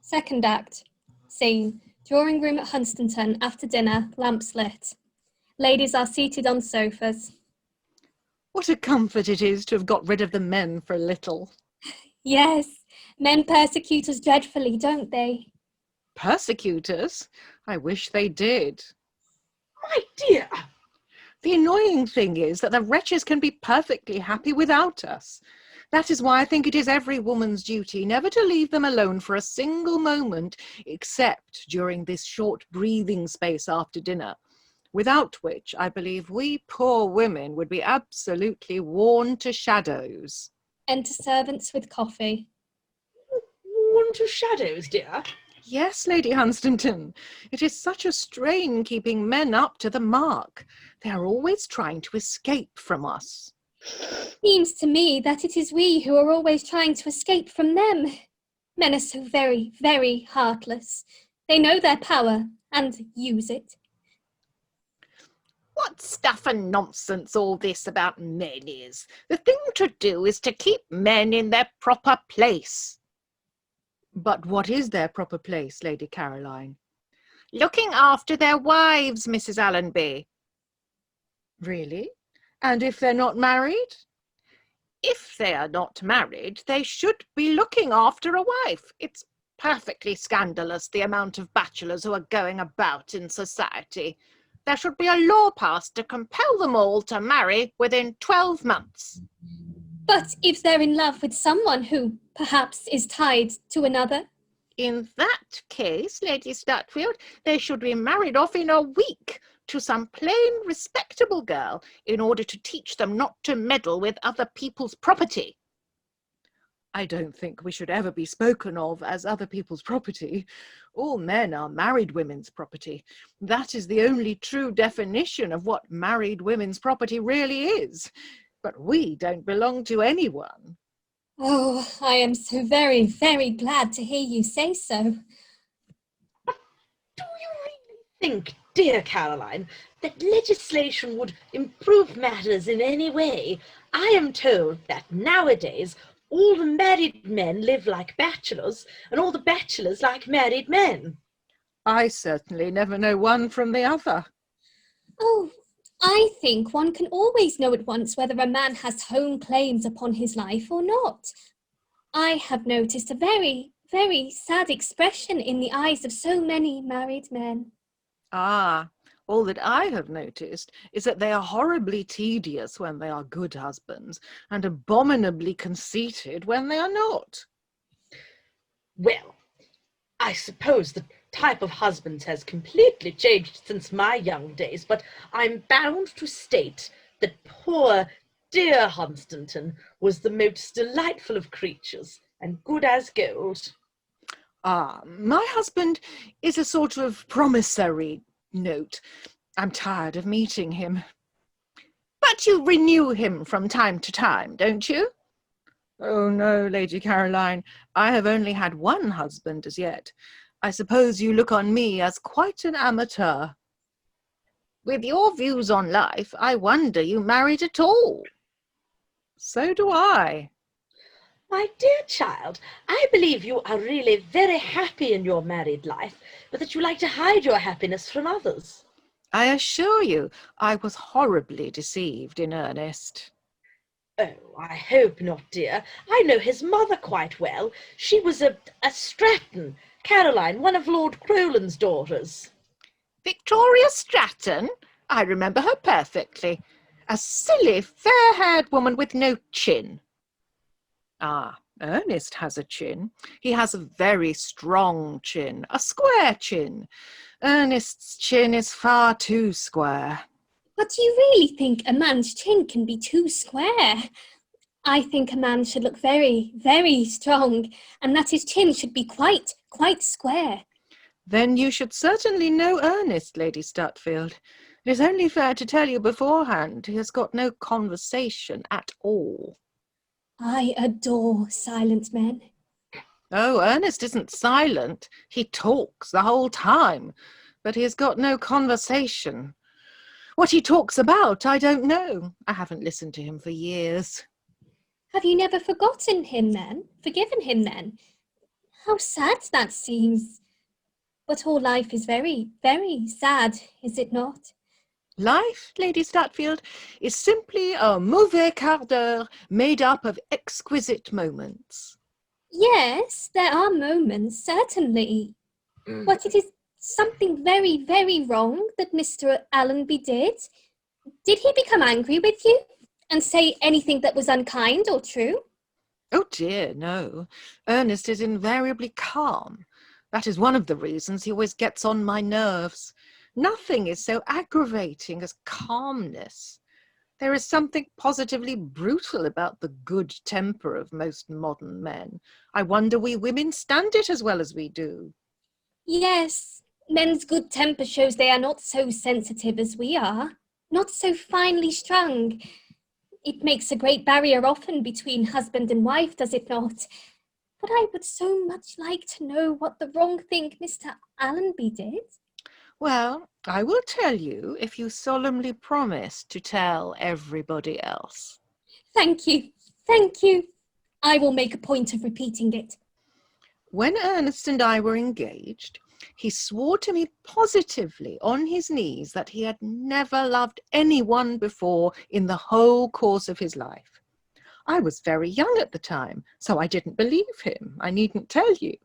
Second act. Scene. Drawing room at Hunstanton after dinner, lamps lit. Ladies are seated on sofas. What a comfort it is to have got rid of the men for a little. Yes, men persecute us dreadfully, don't they? Persecute us? I wish they did. My dear! The annoying thing is that the wretches can be perfectly happy without us. That is why I think it is every woman's duty never to leave them alone for a single moment, except during this short breathing space after dinner, without which I believe we poor women would be absolutely worn to shadows. Enter servants with coffee. Worn to shadows, dear? Yes, Lady Hunstanton. It is such a strain keeping men up to the mark. They are always trying to escape from us. Seems to me that it is we who are always trying to escape from them. Men are so very, very heartless. They know their power and use it. What stuff and nonsense all this about men is. The thing to do is to keep men in their proper place. But what is their proper place, Lady Caroline? Looking after their wives, Mrs. Allonby. Really? And if they're not married? If they are not married, they should be looking after a wife. It's perfectly scandalous, the amount of bachelors who are going about in society. There should be a law passed to compel them all to marry within 12 months. But if they're in love with someone who, perhaps, is tied to another? In that case, Lady Stutfield, they should be married off in a week to some plain, respectable girl in order to teach them not to meddle with other people's property. I don't think we should ever be spoken of as other people's property. All men are married women's property. That is the only true definition of what married women's property really is. But we don't belong to anyone. Oh, I am so very, very glad to hear you say so. Do you really think, dear Caroline, that legislation would improve matters in any way? I am told that nowadays all the married men live like bachelors, and all the bachelors like married men. I certainly never know one from the other. Oh, I think one can always know at once whether a man has home claims upon his life or not. I have noticed a very, very sad expression in the eyes of so many married men. Ah, all that I have noticed is that they are horribly tedious when they are good husbands, and abominably conceited when they are not. Well, I suppose the type of husbands has completely changed since my young days, but I'm bound to state that poor, dear Hunstanton was the most delightful of creatures, and good as gold. Ah, my husband is a sort of promissory note. I'm tired of meeting him. But you renew him from time to time, don't you? Oh, no, Lady Caroline. I have only had one husband as yet. I suppose you look on me as quite an amateur. With your views on life, I wonder you married at all. So do I. My dear child, I believe you are really very happy in your married life, but that you like to hide your happiness from others. I assure you, I was horribly deceived in earnest. Oh, I hope not, dear. I know his mother quite well. She was a Stratton, Caroline, one of Lord Crowland's daughters. Victoria Stratton? I remember her perfectly. A silly, fair-haired woman with no chin. Ah, Ernest has a chin. He has a very strong chin, a square chin. Ernest's chin is far too square. But do you really think a man's chin can be too square? I think a man should look very, very strong, and that his chin should be quite square. Then you should certainly know Ernest, Lady Stutfield. It is only fair to tell you beforehand he has got no conversation at all. I adore silent men. Oh, Ernest isn't silent. He talks the whole time, but he has got no conversation. What he talks about, I don't know. I haven't listened to him for years. Have you never forgotten him then? Forgiven him then? How sad that seems. But all life is very, very sad, is it not? Life, Lady Stutfield, is simply a mauvais quart d'heure made up of exquisite moments. Yes, there are moments, certainly. But it is something very, very wrong that Mr. Allonby did. Did he become angry with you and say anything that was unkind or true? Oh dear, no. Ernest is invariably calm. That is one of the reasons he always gets on my nerves. Nothing is so aggravating as calmness. There is something positively brutal about the good temper of most modern men. I wonder we women stand it as well as we do. Yes, men's good temper shows they are not so sensitive as we are, not so finely strung. It makes a great barrier often between husband and wife, does it not? But I would so much like to know what the wrong thing Mr. Allonby did. Well, I will tell you if you solemnly promise to tell everybody else. Thank you, thank you. I will make a point of repeating it. When Ernest and I were engaged, he swore to me positively on his knees that he had never loved anyone before in the whole course of his life. I was very young at the time, so I didn't believe him, I needn't tell you.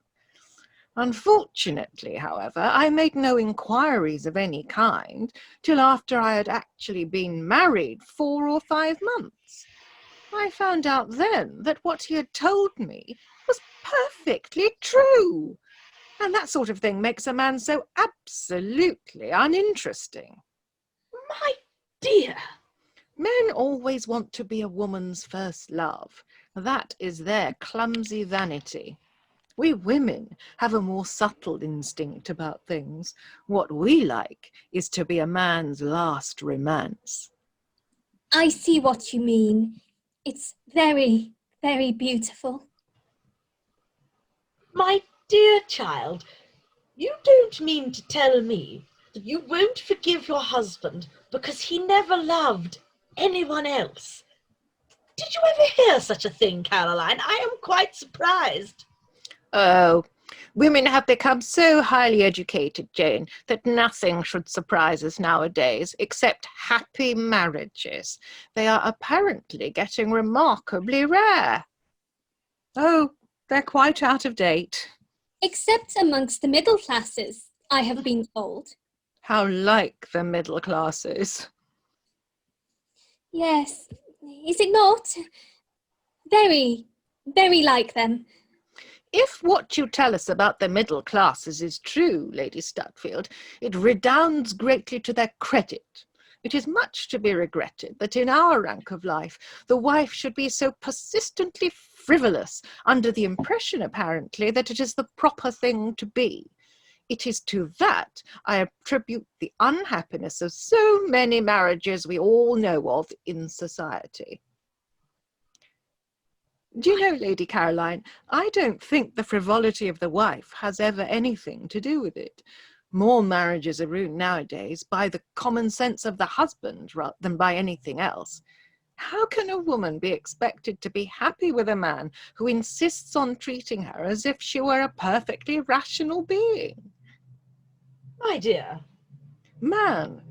Unfortunately, however, I made no inquiries of any kind till after I had actually been married 4 or 5 months. I found out then that what he had told me was perfectly true. And that sort of thing makes a man so absolutely uninteresting. My dear! Men always want to be a woman's first love. That is their clumsy vanity. We women have a more subtle instinct about things. What we like is to be a man's last romance. I see what you mean. It's very, very beautiful. My dear child, you don't mean to tell me that you won't forgive your husband because he never loved anyone else? Did you ever hear such a thing, Caroline? I am quite surprised. Oh, women have become so highly educated, Jane, that nothing should surprise us nowadays except happy marriages. They are apparently getting remarkably rare. Oh, they're quite out of date. Except amongst the middle classes, I have been told. How like the middle classes. Yes, is it not? Very, very like them. If what you tell us about the middle classes is true, Lady Stutfield, it redounds greatly to their credit. It is much to be regretted that in our rank of life the wife should be so persistently frivolous, under the impression, apparently, that it is the proper thing to be. It is to that I attribute the unhappiness of so many marriages we all know of in society. Do you know, Lady Caroline, I don't think the frivolity of the wife has ever anything to do with it. More marriages are ruined nowadays by the common sense of the husband rather than by anything else. How can a woman be expected to be happy with a man who insists on treating her as if she were a perfectly rational being? My dear. Man,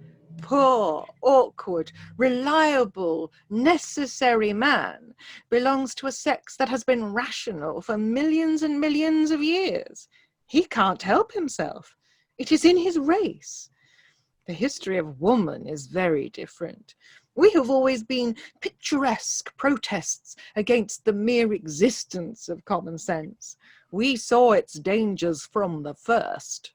poor, awkward, reliable, necessary man, belongs to a sex that has been rational for millions and millions of years. He can't help himself. It is in his race. The history of woman is very different. We have always been picturesque protests against the mere existence of common sense. We saw its dangers from the first.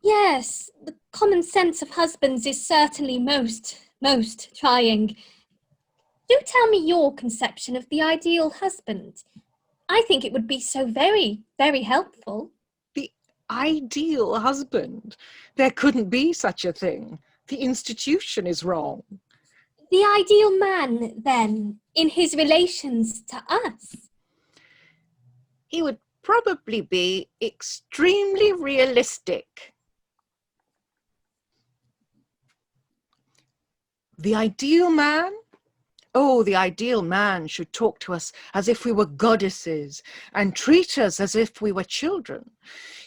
Yes, the common sense of husbands is certainly most trying. Do tell me your conception of the ideal husband. I think it would be so very, very helpful. The ideal husband. There couldn't be such a thing. The institution is wrong. The ideal man, then, in his relations to us. He would probably be extremely realistic. The ideal man? Oh, the ideal man should talk to us as if we were goddesses and treat us as if we were children.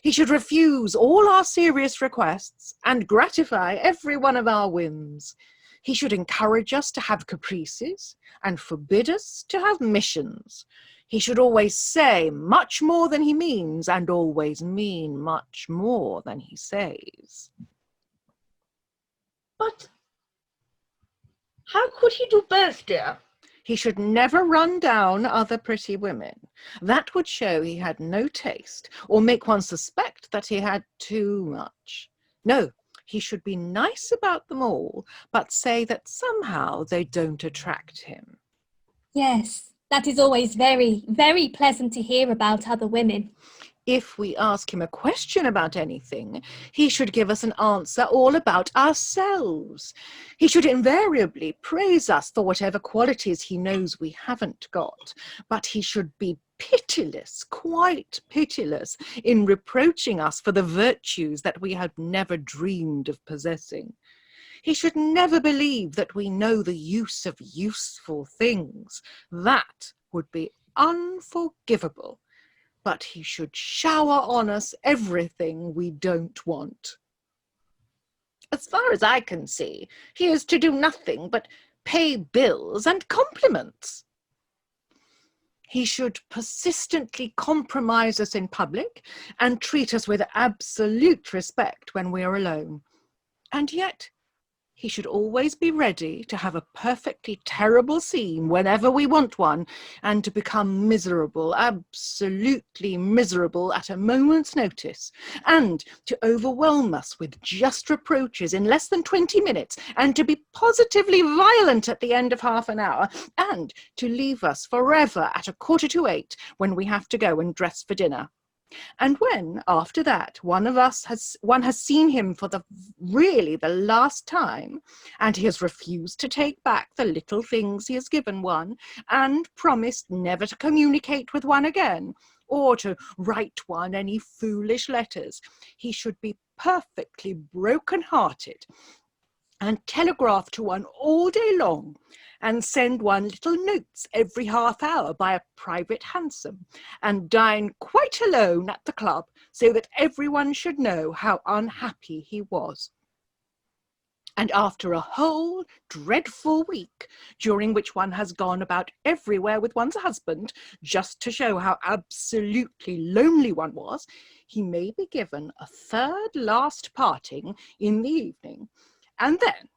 He should refuse all our serious requests and gratify every one of our whims. He should encourage us to have caprices and forbid us to have missions. He should always say much more than he means and always mean much more than he says. But how could he do both, dear? He should never run down other pretty women. That would show he had no taste, or make one suspect that he had too much. No, he should be nice about them all, but say that somehow they don't attract him. Yes, that is always very, very pleasant to hear about other women. If we ask him a question about anything, he should give us an answer all about ourselves. He should invariably praise us for whatever qualities he knows we haven't got, but he should be pitiless, quite pitiless, in reproaching us for the virtues that we had never dreamed of possessing. He should never believe that we know the use of useful things. That would be unforgivable. But he should shower on us everything we don't want. As far as I can see, he is to do nothing but pay bills and compliments. He should persistently compromise us in public and treat us with absolute respect when we are alone. And yet, he should always be ready to have a perfectly terrible scene whenever we want one, and to become miserable, absolutely miserable at a moment's notice, and to overwhelm us with just reproaches in less than 20 minutes, and to be positively violent at the end of half an hour, and to leave us forever at 7:45 when we have to go and dress for dinner. And when, after that, one has seen him for the last time, and he has refused to take back the little things he has given one, and promised never to communicate with one again, or to write one any foolish letters, he should be perfectly broken-hearted, and telegraph to one all day long, and send one little notes every half hour by a private hansom, and dine quite alone at the club, so that everyone should know how unhappy he was. And after a whole dreadful week, during which one has gone about everywhere with one's husband, just to show how absolutely lonely one was, he may be given a third last parting in the evening, and then,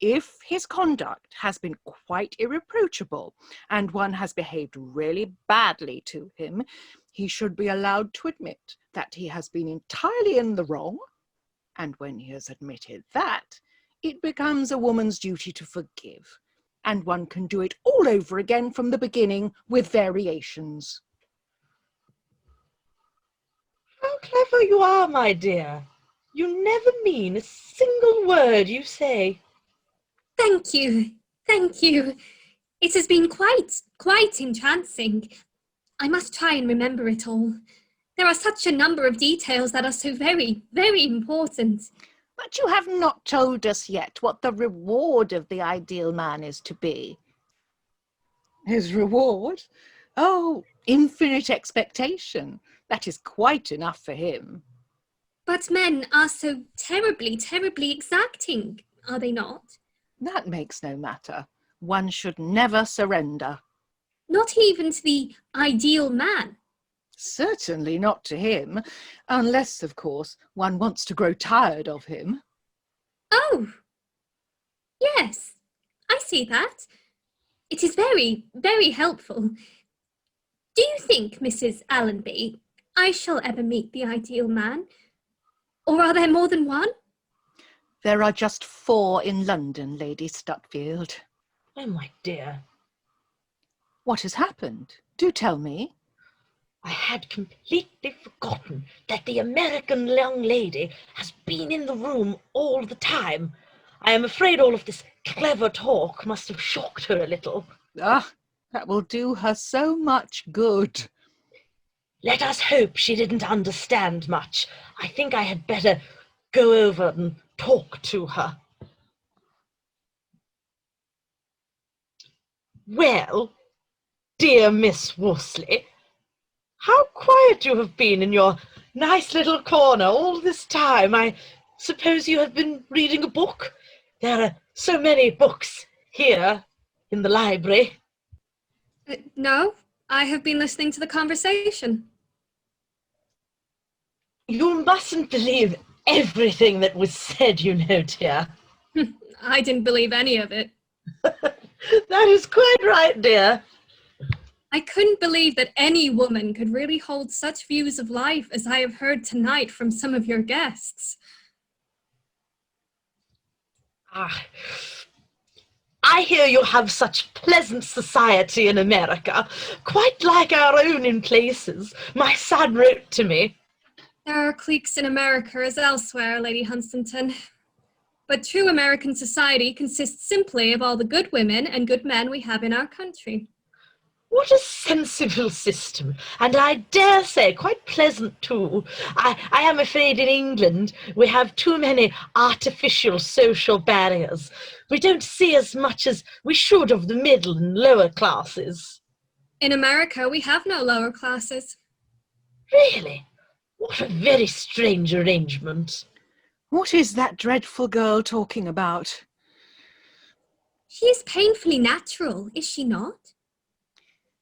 if his conduct has been quite irreproachable and one has behaved really badly to him, he should be allowed to admit that he has been entirely in the wrong, and when he has admitted that, it becomes a woman's duty to forgive, and one can do it all over again from the beginning with variations. How clever you are, my dear. You never mean a single word you say. Thank you, thank you. It has been quite entrancing. I must try and remember it all. There are such a number of details that are so very, very important. But you have not told us yet what the reward of the ideal man is to be. His reward? Oh, infinite expectation. That is quite enough for him. But men are so terribly, terribly exacting, are they not? That makes no matter. One should never surrender. Not even to the ideal man. Certainly not to him, unless, of course, one wants to grow tired of him. Oh, yes, I see that. It is very, very helpful. Do you think, Mrs. Allonby, I shall ever meet the ideal man? Or are there more than one? There are just 4 in London, Lady Stutfield. Oh, my dear. What has happened? Do tell me. I had completely forgotten that the American young lady has been in the room all the time. I am afraid all of this clever talk must have shocked her a little. Ah, that will do her so much good. Let us hope she didn't understand much. I think I had better go over and talk to her. Well, dear Miss Worsley, how quiet you have been in your nice little corner all this time. I suppose you have been reading a book? There are so many books here in the library. No, I have been listening to the conversation. You mustn't believe everything that was said, you know, dear. I didn't believe any of it. That is quite right, dear. I couldn't believe that any woman could really hold such views of life as I have heard tonight from some of your guests. I hear you have such pleasant society in America, quite like our own in places. My son wrote to me. There are cliques in America as elsewhere, Lady Hunstanton. But true American society consists simply of all the good women and good men we have in our country. What a sensible system, and I dare say quite pleasant too. I am afraid in England we have too many artificial social barriers. We don't see as much as we should of the middle and lower classes. In America, we have no lower classes. Really? What a very strange arrangement. What is that dreadful girl talking about? She is painfully natural, is she not?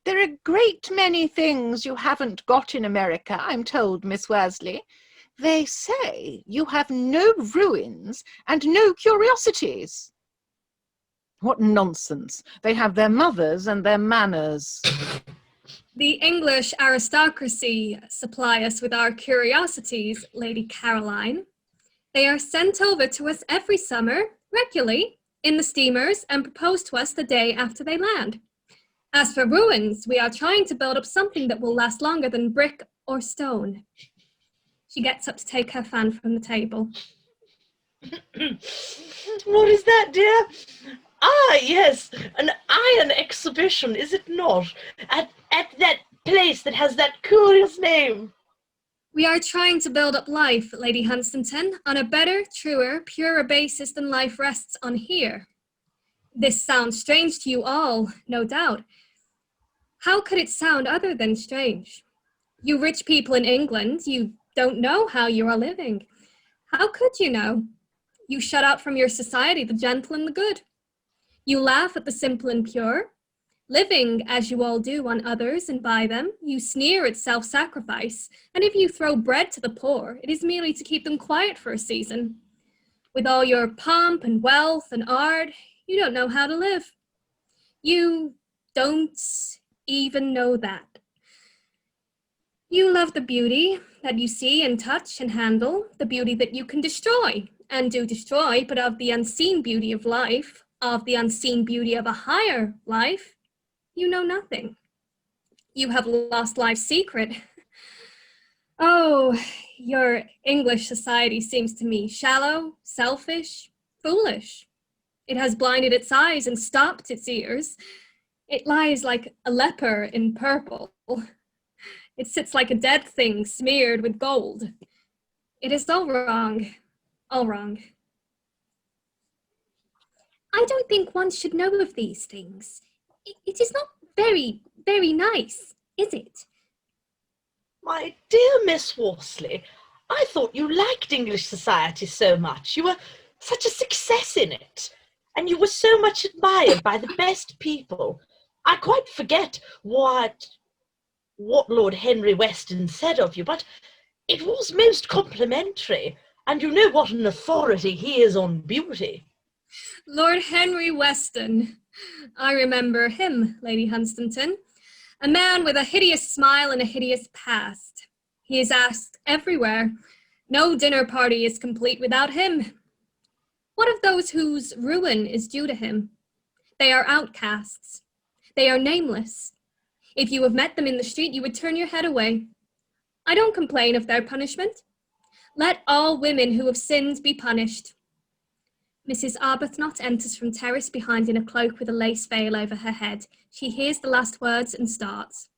There are a great many things you haven't got in America, I'm told, Miss Worsley. They say you have no ruins and no curiosities. What nonsense. They have their mothers and their manners. The English aristocracy supply us with our curiosities, Lady Caroline. They are sent over to us every summer, regularly, in the steamers and proposed to us the day after they land. As for ruins, we are trying to build up something that will last longer than brick or stone. She gets up to take her fan from the table. What is that, dear? Ah, yes, an iron exhibition, is it not? At that place that has that curious name. We are trying to build up life, Lady Hunstanton, on a better, truer, purer basis than life rests on here. This sounds strange to you all, no doubt. How could it sound other than strange? You rich people in England, you don't know how you are living. How could you know? You shut out from your society the gentle and the good. You laugh at the simple and pure. Living, as you all do, on others and by them, you sneer at self-sacrifice, and if you throw bread to the poor, it is merely to keep them quiet for a season. With all your pomp and wealth and art, you don't know how to live. You don't even know that. You love the beauty that you see and touch and handle, the beauty that you can destroy, and do destroy, but of the unseen beauty of life, of the unseen beauty of a higher life, you know nothing. You have lost life's secret. Oh, your English society seems to me shallow, selfish, foolish. It has blinded its eyes and stopped its ears. It lies like a leper in purple. It sits like a dead thing smeared with gold. It is all wrong, all wrong. I don't think one should know of these things. It is not very, very nice, is it? My dear Miss Worsley, I thought you liked English society so much. You were such a success in it, and you were so much admired by the best people. I quite forget what Lord Henry Weston said of you, but it was most complimentary, and you know what an authority he is on beauty. Lord Henry Weston. I remember him, Lady Hunstanton. A man with a hideous smile and a hideous past. He is asked everywhere. No dinner party is complete without him. What of those whose ruin is due to him? They are outcasts. They are nameless. If you have met them in the street, you would turn your head away. I don't complain of their punishment. Let all women who have sinned be punished. Mrs. Arbuthnot enters from terrace behind in a cloak with a lace veil over her head. She hears the last words and starts.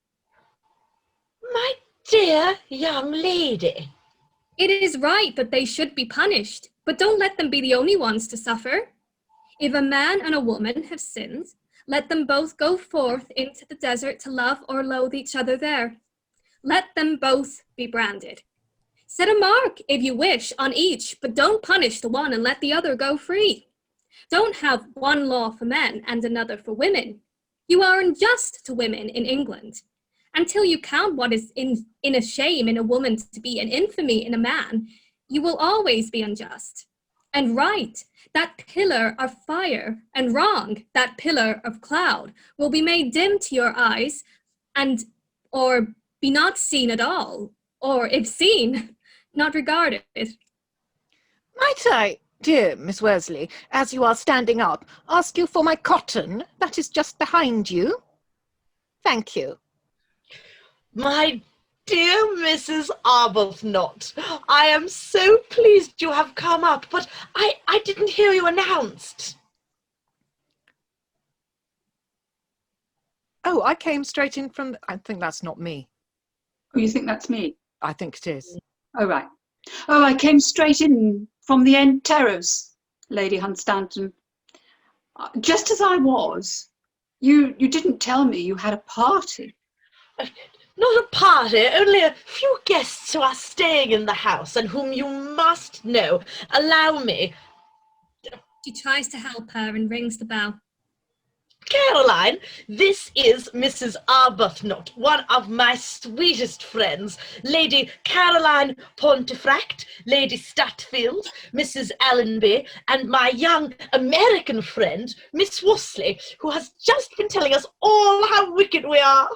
My dear young lady. It is right that they should be punished, but don't let them be the only ones to suffer. If a man and a woman have sinned, Let them both go forth into the desert to love or loathe each other there. Let them both be branded. Set a mark, if you wish, on each, but don't punish the one and let the other go free. Don't have one law for men and another for women. You are unjust to women in England. Until you count what is in a shame in a woman to be an infamy in a man, you will always be unjust. And right, that pillar of fire, and wrong, that pillar of cloud, will be made dim to your eyes, or be not seen at all, or if seen, not regarded. Might I, dear Miss Worsley, as you are standing up, ask you for my cotton that is just behind you? Thank you. My dear Mrs. Arbuthnot, I am so pleased you have come up, but I didn't hear you announced. Oh, I came straight in from... I think that's not me. Oh, you think that's me? I think it is. Oh, right. Oh, I came straight in from the end terrace, Lady Hunstanton. Just as I was. You didn't tell me you had a party. Not a party, only a few guests who are staying in the house and whom you must know. Allow me. She tries to help her and rings the bell. Caroline, this is Mrs. Arbuthnot, one of my sweetest friends, Lady Caroline Pontefract, Lady Stutfield, Mrs. Allonby, and my young American friend, Miss Worsley, who has just been telling us all how wicked we are.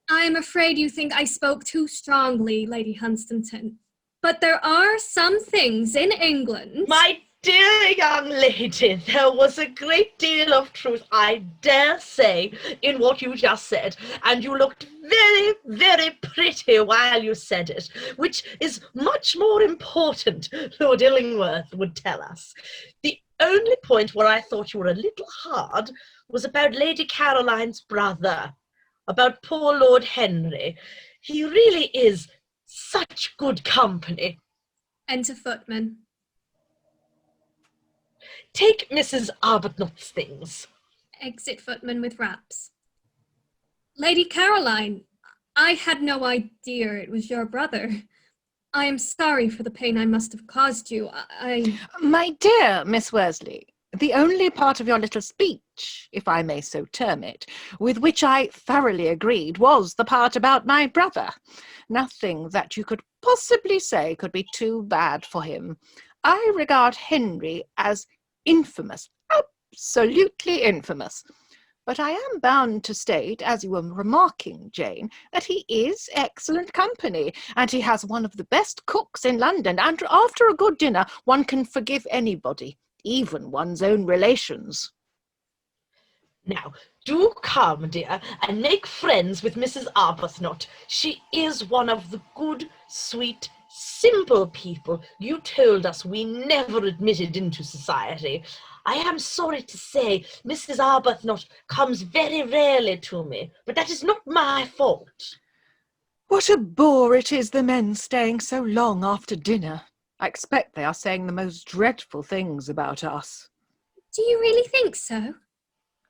I am afraid you think I spoke too strongly, Lady Hunstanton. But there are some things in England... My dear young lady, there was a great deal of truth, I dare say, in what you just said, and you looked very, very pretty while you said it, which is much more important, Lord Illingworth would tell us. The only point where I thought you were a little hard was about Lady Caroline's brother, about poor Lord Henry. He really is such good company. Enter footman. Take Mrs. Arbuthnot's things. Exit footman with wraps. Lady Caroline, I had no idea it was your brother. I am sorry for the pain I must have caused you. My dear Miss Worsley, the only part of your little speech, if I may so term it, with which I thoroughly agreed was the part about my brother. Nothing that you could possibly say could be too bad for him. I regard Henry as infamous, absolutely infamous. But I am bound to state, as you were remarking, Jane, that he is excellent company, and he has one of the best cooks in London, and after a good dinner one can forgive anybody, even one's own relations. Now, do come, dear, and make friends with Mrs. Arbuthnot. She is one of the good, sweet, simple people you told us we never admitted into society. I am sorry to say Mrs. Arbuthnot comes very rarely to me, but that is not my fault. What a bore it is, the men staying so long after dinner. I expect they are saying the most dreadful things about us. Do you really think so?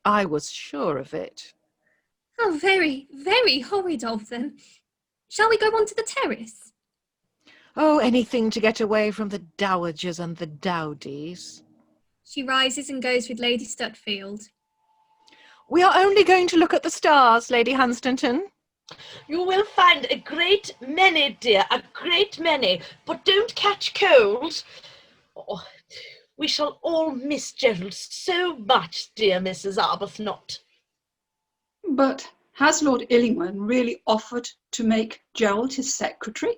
I was sure of it. How very, very horrid of them. Shall we go on to the terrace? Oh, anything to get away from the dowagers and the dowdies. She rises and goes with Lady Stutfield. We are only going to look at the stars, Lady Hunstanton. You will find a great many, dear, a great many, but don't catch cold. Oh, we shall all miss Gerald so much, dear Mrs. Arbuthnot. But has Lord Illingworth really offered to make Gerald his secretary?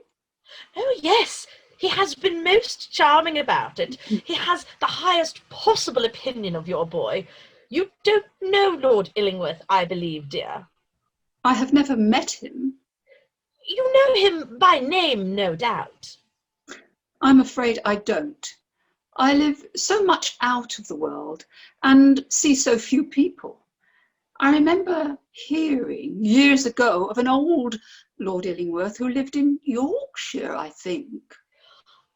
Oh, yes, he has been most charming about it. He has the highest possible opinion of your boy. You don't know Lord Illingworth, I believe, dear. I have never met him. You know him by name, no doubt. I'm afraid I don't. I live so much out of the world and see so few people. I remember hearing years ago of an old Lord Illingworth who lived in Yorkshire, I think.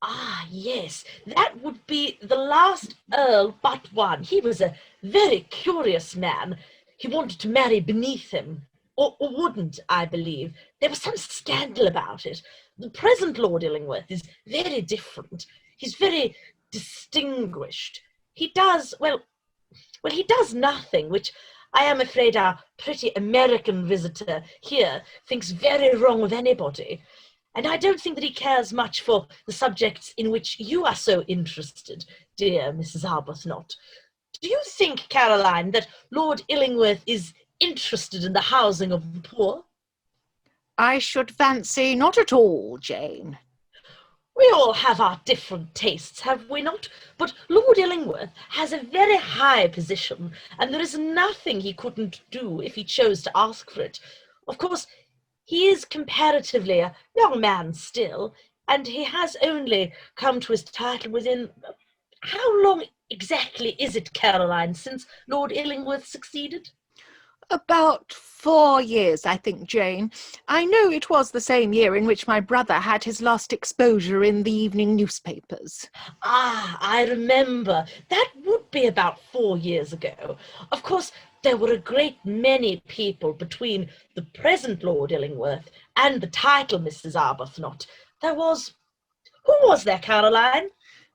Ah, yes, that would be the last Earl but one. He was a very curious man. he wanted to marry beneath him, or wouldn't, I believe. There was some scandal about it. The present Lord Illingworth is very different. He's very distinguished. He does, well, he does nothing, which I am afraid our pretty American visitor here thinks very wrong of anybody. And I don't think that he cares much for the subjects in which you are so interested, dear Mrs. Arbuthnot. Do you think, Caroline, that Lord Illingworth is interested in the housing of the poor? I should fancy not at all, Jane. We all have our different tastes, have we not? But Lord Illingworth has a very high position, and there is nothing he couldn't do if he chose to ask for it. Of course, he is comparatively a young man still, and he has only come to his title within... How long exactly is it, Caroline, since Lord Illingworth succeeded? About 4 years, I think, Jane. I know it was the same year in which my brother had his last exposure in the evening newspapers. Ah, I remember. That would be about 4 years ago. Of course, there were a great many people between the present Lord Illingworth and the title Mrs. Arbuthnot. There was... Who was there, Caroline?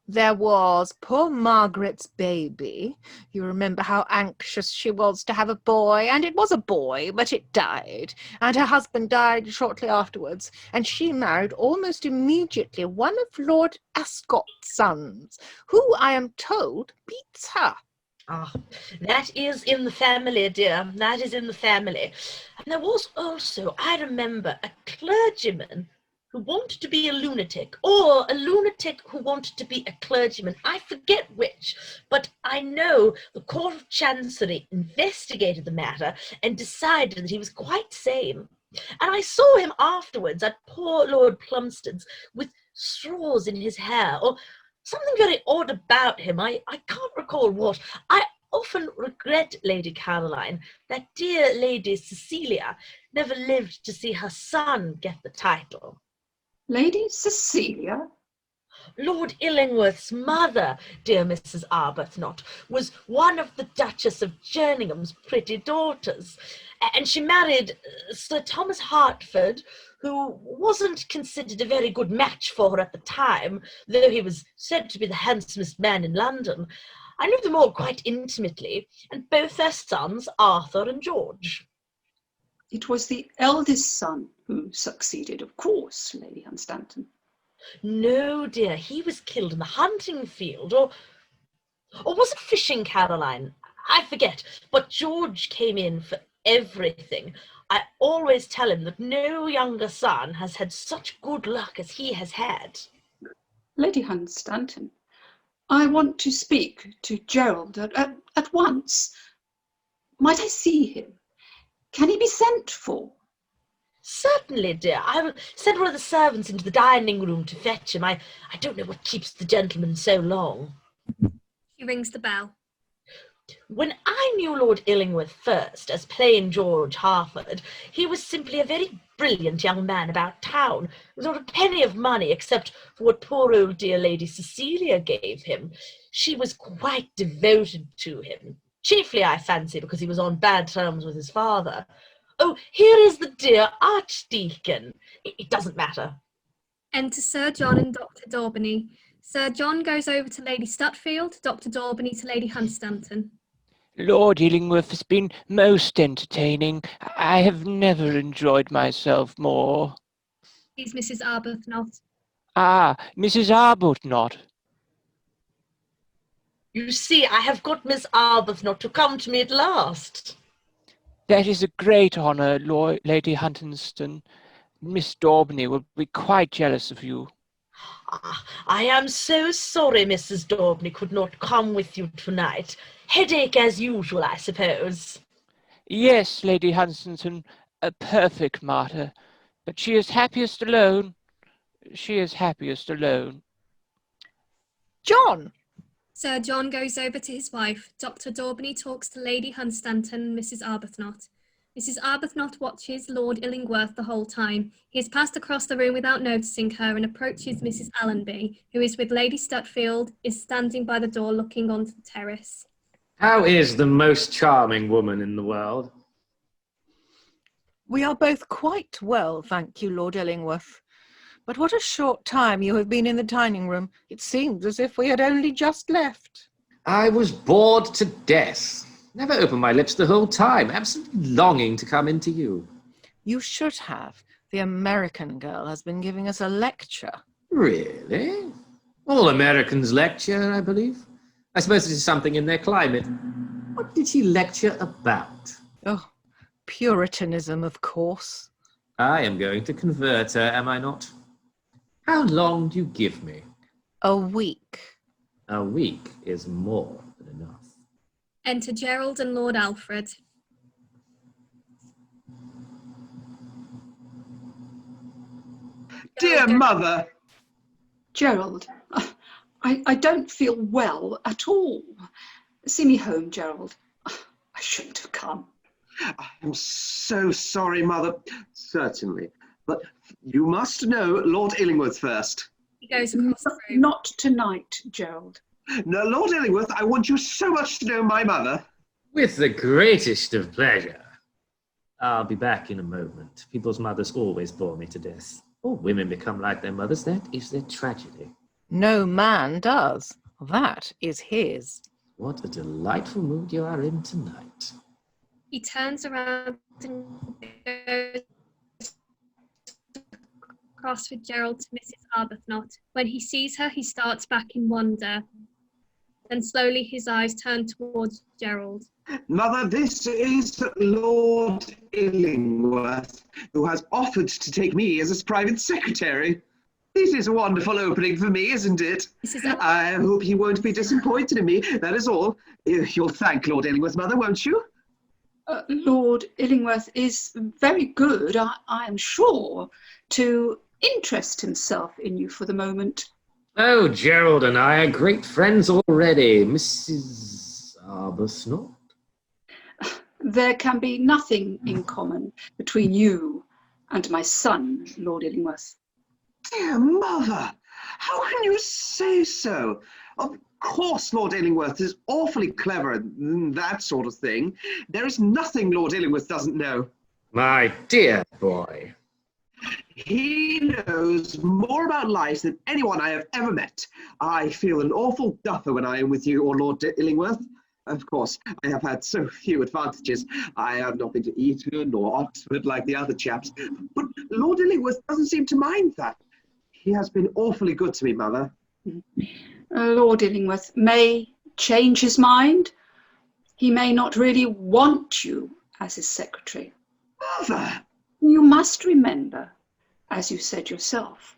There was poor Margaret's baby. You remember how anxious she was to have a boy, and it was a boy, but it died, and her husband died shortly afterwards, and she married almost immediately one of Lord Ascot's sons, who, I am told, beats her. Ah, that is in the family, dear. That is in the family. And there was also, I remember, a clergyman who wanted to be a lunatic, or a lunatic who wanted to be a clergyman. I forget which, but I know the Court of Chancery investigated the matter and decided that he was quite sane. And I saw him afterwards at poor Lord Plumstead's with straws in his hair, or something very odd about him. I can't recall what. I often regret, Lady Caroline, that dear Lady Cecilia never lived to see her son get the title. Lady Cecilia? Lord Illingworth's mother, dear Mrs. Arbuthnot, was one of the Duchess of Jerningham's pretty daughters, and she married Sir Thomas Hertford, who wasn't considered a very good match for her at the time, though he was said to be the handsomest man in London. I knew them all quite intimately, and both their sons, Arthur and George. It was the eldest son who succeeded, of course, Lady Hunstanton. No, dear, he was killed in the hunting field, or was it fishing, Caroline? I forget, but George came in for everything. I always tell him that no younger son has had such good luck as he has had. Lady Hunstanton, I want to speak to Gerald at once. Might I see him? Can he be sent for? Certainly, dear. I will send one of the servants into the dining room to fetch him. I don't know what keeps the gentleman so long. She rings the bell. When I knew Lord Illingworth first as plain George Hertford, he was simply a very brilliant young man about town, with not a penny of money except for what poor old dear Lady Cecilia gave him. She was quite devoted to him, chiefly, I fancy, because he was on bad terms with his father. Oh, here is the dear Archdeacon. It doesn't matter. Enter Sir John and Dr. Daubeny. Sir John goes over to Lady Stutfield, Dr. Daubeny to Lady Hunstanton. Lord Illingworth has been most entertaining. I have never enjoyed myself more. He's Mrs. Arbuthnot. Ah, Mrs. Arbuthnot. You see, I have got Miss Arbuthnot to come to me at last. That is a great honour, Lady Hunstanton. Miss Daubeny will be quite jealous of you. Ah, I am so sorry Mrs. Daubeny could not come with you tonight. Headache as usual, I suppose. Yes, Lady Hunstanton, a perfect martyr. But she is happiest alone. She is happiest alone. John! Sir John goes over to his wife. Dr. Daubeny talks to Lady Hunstanton and Mrs. Arbuthnot. Mrs. Arbuthnot watches Lord Illingworth the whole time. He has passed across the room without noticing her and approaches Mrs. Allonby, who is with Lady Stutfield, is standing by the door looking onto the terrace. How is the most charming woman in the world? We are both quite well, thank you, Lord Illingworth. But what a short time you have been in the dining room. It seems as if we had only just left. I was bored to death. Never opened my lips the whole time, absolutely longing to come into you. You should have. The American girl has been giving us a lecture. Really? All Americans lecture, I believe. I suppose it is something in their climate. What did she lecture about? Oh, Puritanism, of course. I am going to convert her, am I not? How long do you give me? A week. A week is more than enough. Enter Gerald and Lord Alfred. Dear mother! Gerald, I don't feel well at all. See me home, Gerald. I shouldn't have come. I'm so sorry, mother. Certainly. But you must know Lord Illingworth first. He goes across the room. Not tonight, Gerald. No, Lord Illingworth, I want you so much to know my mother. With the greatest of pleasure. I'll be back in a moment. People's mothers always bore me to death. All women become like their mothers. That is their tragedy. No man does. That is his. What a delightful mood you are in tonight. He turns around and goes across with Gerald to Mrs. Arbuthnot. When he sees her, he starts back in wonder. Then slowly his eyes turn towards Gerald. Mother, this is Lord Illingworth, who has offered to take me as his private secretary. It is a wonderful opening for me, isn't it? I hope he won't be disappointed in me, that is all. You'll thank Lord Illingworth, Mother, won't you? Lord Illingworth is very good, I am sure, to interest himself in you for the moment. Oh, Gerald and I are great friends already. Mrs. Arbuthnot? There can be nothing in common between you and my son, Lord Illingworth. Dear mother, how can you say so? Of course Lord Illingworth is awfully clever and that sort of thing. There is nothing Lord Illingworth doesn't know. My dear boy. He knows more about life than anyone I have ever met. I feel an awful duffer when I am with you or Lord Illingworth. Of course, I have had so few advantages. I have not been to Eton or Oxford like the other chaps. But Lord Illingworth doesn't seem to mind that. He has been awfully good to me, Mother. Lord Illingworth may change his mind. He may not really want you as his secretary. Mother! You must remember, as you said yourself,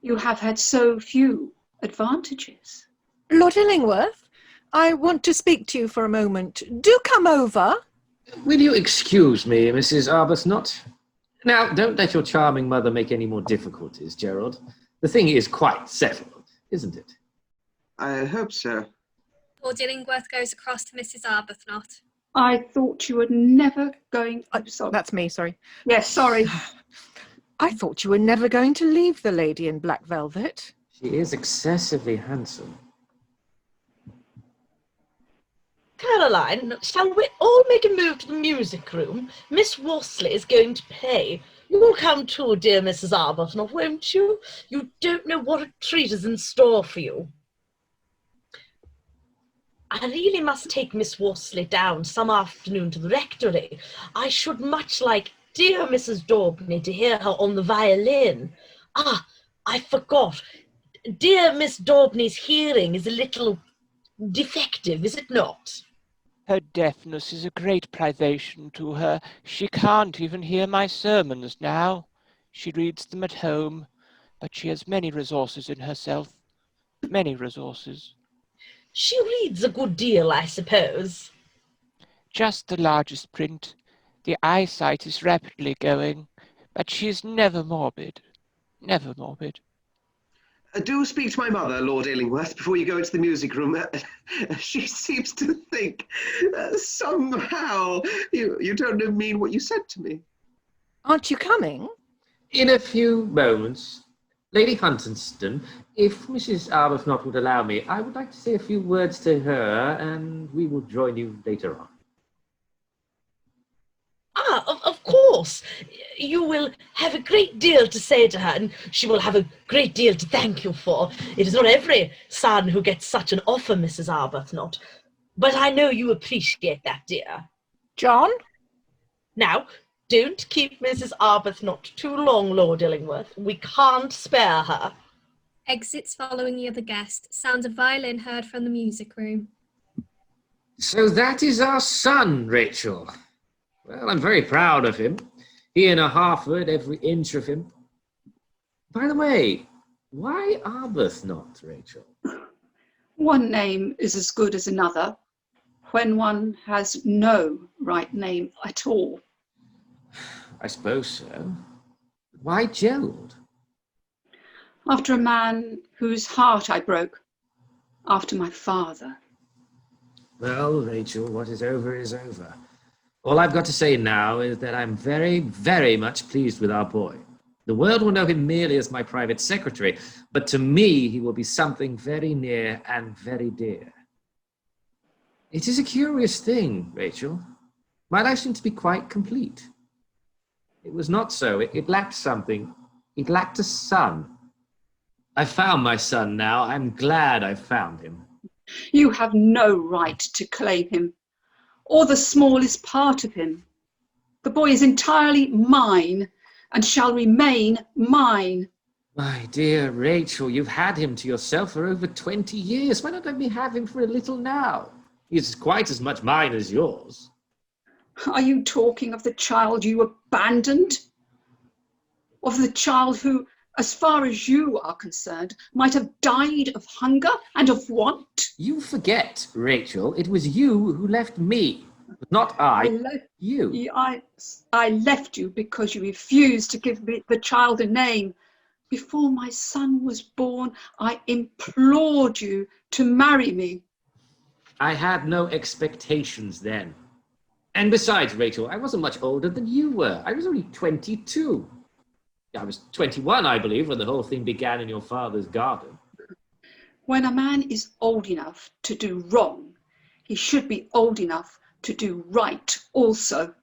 you have had so few advantages. Lord Illingworth, I want to speak to you for a moment. Do come over. Will you excuse me, Mrs. Arbuthnot? Now, don't let your charming mother make any more difficulties, Gerald. The thing is quite settled, isn't it? I hope so. Lord Illingworth goes across to Mrs. Arbuthnot. I thought you were never going... sorry. That's me, sorry. Yes, sorry. I thought you were never going to leave the lady in black velvet. She is excessively handsome. Caroline, shall we all make a move to the music room? Miss Worsley is going to play. You'll come too, dear Mrs. Arbuthnot, won't you? You don't know what a treat is in store for you. I really must take Miss Worsley down some afternoon to the rectory. I should much like dear Mrs. Daubeny to hear her on the violin. Ah, I forgot. Dear Miss Daubeny's hearing is a little defective, is it not? Her deafness is a great privation to her. She can't even hear my sermons now. She reads them at home, but she has many resources in herself. Many resources. She reads a good deal, I suppose. Just the largest print. The eyesight is rapidly going, but she is never morbid. Never morbid. Do speak to my mother, Lord Illingworth, before you go into the music room. She seems to think somehow you don't mean what you said to me. Aren't you coming? In a few moments. Lady Hunstanton, if Mrs. Arbuthnot would allow me, I would like to say a few words to her, and we will join you later on. Of course. You will have a great deal to say to her, and she will have a great deal to thank you for. It is not every son who gets such an offer, Mrs. Arbuthnot. But I know you appreciate that, dear. John? Now, don't keep Mrs. Arbuthnot too long, Lord Illingworth. We can't spare her. Exits following the other guest. Sounds of violin heard from the music room. So that is our son, Rachel. Well, I'm very proud of him. He and Harford, every inch of him. By the way, why Arbuthnot, Rachel? One name is as good as another when one has no right name at all. I suppose so. Why Gerald? After a man whose heart I broke, after my father. Well, Rachel, what is over is over. All I've got to say now is that I'm very, very much pleased with our boy. The world will know him merely as my private secretary, but to me he will be something very near and very dear. It is a curious thing, Rachel. My life seemed to be quite complete. It was not so. It lacked something. It lacked a son. I found my son now. I'm glad I found him. You have no right to claim him, or the smallest part of him. The boy is entirely mine, and shall remain mine. My dear Rachel, you've had him to yourself for over 20 years. Why not let me have him for a little now? He's quite as much mine as yours. Are you talking of the child you abandoned? Of the child who, as far as you are concerned, might have died of hunger and of want? You forget, Rachel, it was you who left me, not you. I left you because you refused to give me the child a name. Before my son was born, I implored you to marry me. I had no expectations then. And besides, Rachel, I wasn't much older than you were. I was only 22. I was 21, I believe, when the whole thing began in your father's garden. When a man is old enough to do wrong, he should be old enough to do right also.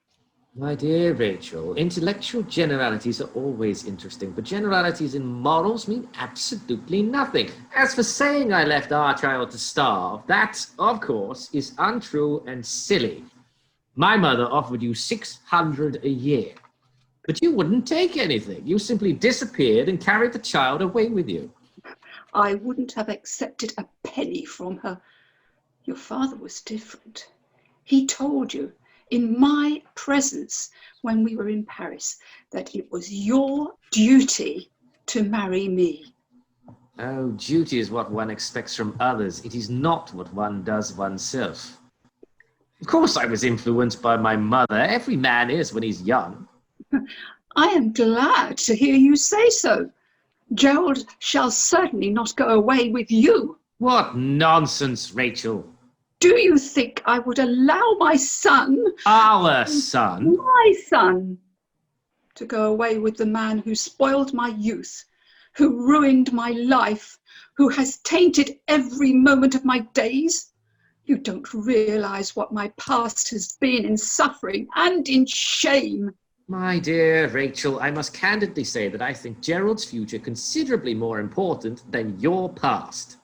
My dear Rachel, intellectual generalities are always interesting, but generalities in morals mean absolutely nothing. As for saying I left our child to starve, that, of course, is untrue and silly. My mother offered you 600 a year, but you wouldn't take anything. You simply disappeared and carried the child away with you. I wouldn't have accepted a penny from her. Your father was different. He told you, in my presence, when we were in Paris, that it was your duty to marry me. Oh, duty is what one expects from others. It is not what one does oneself. Of course I was influenced by my mother. Every man is when he's young. I am glad to hear you say so. Gerald shall certainly not go away with you. What nonsense, Rachel. Do you think I would allow my son, Our son, my son, to go away with the man who spoiled my youth, who ruined my life, who has tainted every moment of my days? You don't realise what my past has been in suffering and in shame. My dear Rachel, I must candidly say that I think Gerald's future considerably more important than your past.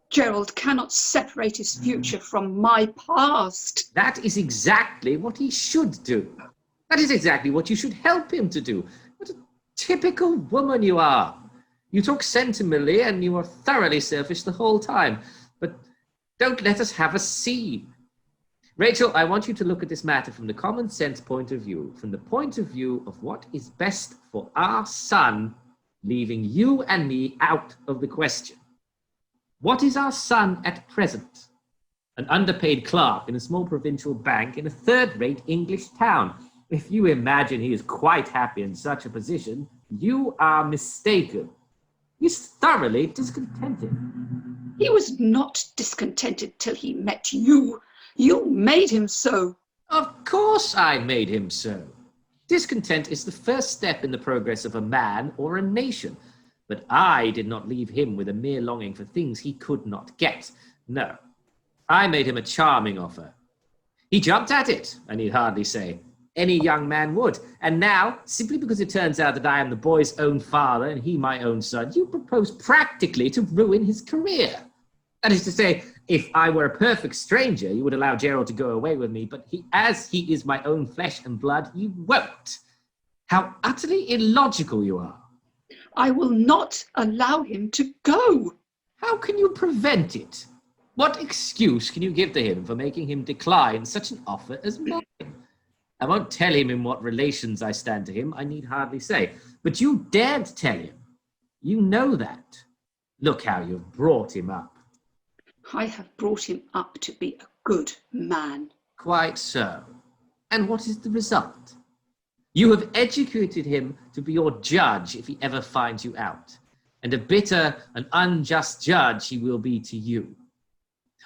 Gerald cannot separate his future from my past. That is exactly what he should do. That is exactly what you should help him to do. What a typical woman you are. You talk sentimentally and you are thoroughly selfish the whole time. But don't let us have a scene. Rachel, I want you to look at this matter from the common sense point of view, from the point of view of what is best for our son, leaving you and me out of the question. What is our son at present? An underpaid clerk in a small provincial bank in a third-rate English town. If you imagine he is quite happy in such a position, you are mistaken. He's thoroughly discontented. He was not discontented till he met you. You made him so. Of course I made him so. Discontent is the first step in the progress of a man or a nation. But I did not leave him with a mere longing for things he could not get. No, I made him a charming offer. He jumped at it, I need hardly say. Any young man would. And now, simply because it turns out that I am the boy's own father and he my own son, you propose practically to ruin his career. That is to say, if I were a perfect stranger, you would allow Gerald to go away with me, but as he is my own flesh and blood, you won't. How utterly illogical you are. I will not allow him to go. How can you prevent it? What excuse can you give to him for making him decline such an offer as mine? I won't tell him in what relations I stand to him, I need hardly say. But you daren't tell him. You know that. Look how you've brought him up. I have brought him up to be a good man. Quite so. And what is the result? You have educated him to be your judge if he ever finds you out. And a bitter and unjust judge he will be to you.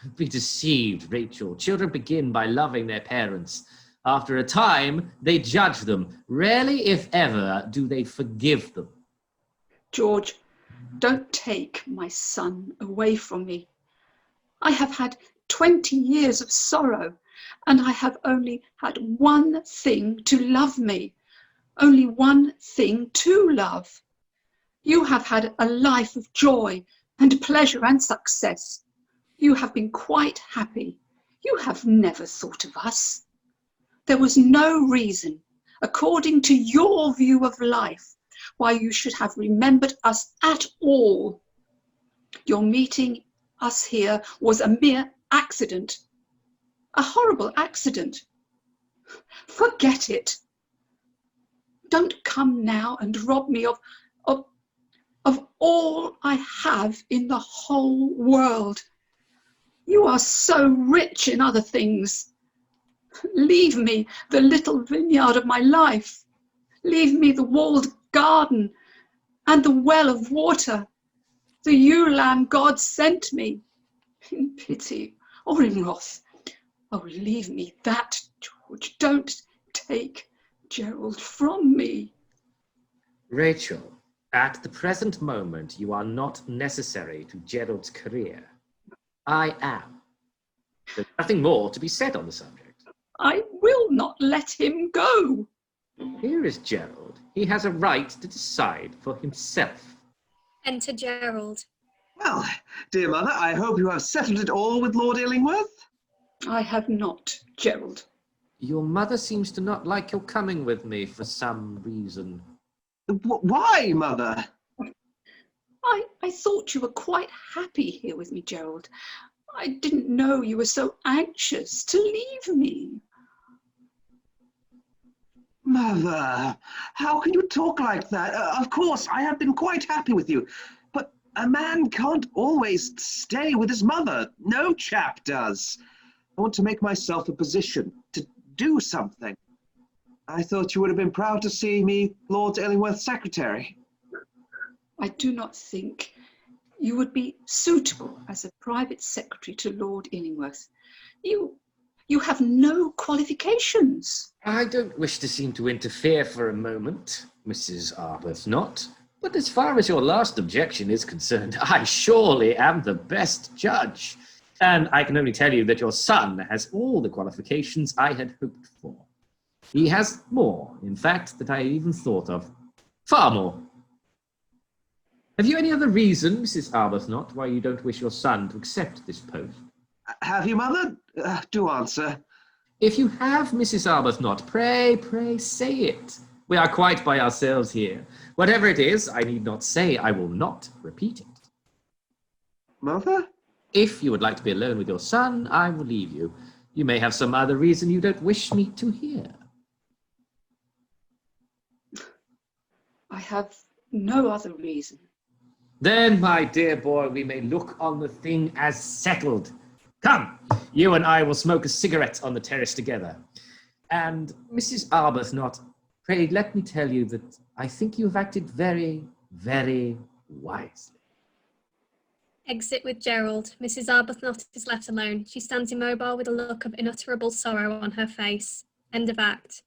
Don't be deceived, Rachel. Children begin by loving their parents. After a time, they judge them. Rarely, if ever, do they forgive them. George, don't take my son away from me. I have had 20 years of sorrow, and I have only had one thing to love me. Only one thing to love. You have had a life of joy and pleasure and success. You have been quite happy. You have never thought of us. There was no reason, according to your view of life, why you should have remembered us at all. Your meeting us here was a mere accident, a horrible accident. Forget it. Don't come now and rob me of all I have in the whole world. You are so rich in other things. Leave me the little vineyard of my life. Leave me the walled garden and the well of water, the ewe lamb God sent me. In pity or in wrath. Oh, leave me that, George. Don't take Gerald from me. Rachel, at the present moment, you are not necessary to Gerald's career. I am. There's nothing more to be said on the subject. I will not let him go. Here is Gerald. He has a right to decide for himself. Enter Gerald. Well, dear mother, I hope you have settled it all with Lord Illingworth. I have not, Gerald. Your mother seems to not like your coming with me for some reason. Why, mother? I thought you were quite happy here with me, Gerald. I didn't know you were so anxious to leave me. Mother, how can you talk like that? Of course, I have been quite happy with you, but a man can't always stay with his mother. No chap does. I want to make myself a position, to do something. I thought you would have been proud to see me Lord Illingworth's secretary. I do not think you would be suitable as a private secretary to Lord Illingworth. You have no qualifications. I don't wish to seem to interfere for a moment, Mrs. Arbuthnot, but as far as your last objection is concerned, I surely am the best judge. And I can only tell you that your son has all the qualifications I had hoped for. He has more, in fact, than I even thought of. Far more. Have you any other reason, Mrs. Arbuthnot, why you don't wish your son to accept this post? Have you, mother? Do answer. If you have, Mrs. Arbuthnot, pray say it. We are quite by ourselves here. Whatever it is, I need not say, I will not repeat it. Mother? If you would like to be alone with your son, I will leave you. You may have some other reason you don't wish me to hear. I have no other reason. Then, my dear boy, we may look on the thing as settled. Come, you and I will smoke a cigarette on the terrace together. And, Mrs. Arbuthnot, pray let me tell you that I think you have acted very, very wisely. Exit with Gerald. Mrs. Arbuthnot is left alone. She stands immobile with a look of unutterable sorrow on her face. End of act.